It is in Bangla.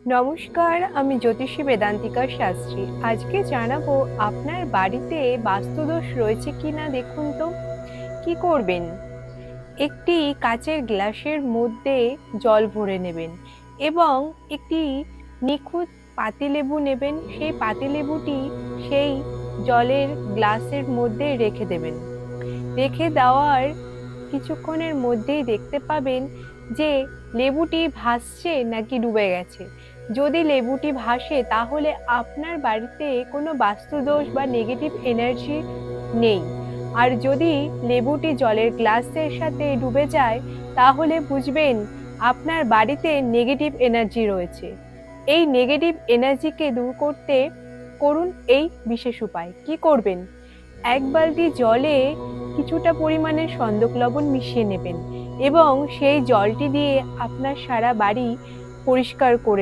নমস্কার, আমি জ্যোতিষী বেদান্তিকা শাস্ত্রী। আজকে জানাবো আপনার বাড়িতে বাস্তুদোষ রয়েছে কিনা। দেখুন তো কি করবেন। একটি কাচের গ্লাসের মধ্যে জল ভরে নেবেন এবং একটি নিখুঁত পাতিলেবু নেবেন। সেই পাতিলেবুটি সেই জলের গ্লাসের মধ্যে রেখে দেবেন। রেখে দেওয়ার কিছুক্ষণের মধ্যেই দেখতে পাবেন যে লেবুটি ভাসছে নাকি ডুবে গেছে। যদি লেবুটি ভাসে তাহলে আপনার বাড়িতে কোনো বাস্তুদোষ বা নেগেটিভ এনার্জি নেই। আর যদি লেবুটি জলের গ্লাসের সাথে ডুবে যায় তাহলে বুঝবেন আপনার বাড়িতে নেগেটিভ এনার্জি রয়েছে। এই নেগেটিভ এনার্জিকে দূর করতে করুন এই বিশেষ উপায়। কি করবেন? এক বালতি জলে কিছুটা পরিমাণে সন্দক লবণ মিশিয়ে নেবেন এবং সেই জলটি দিয়ে আপনার সারা বাড়ি পরিষ্কার করে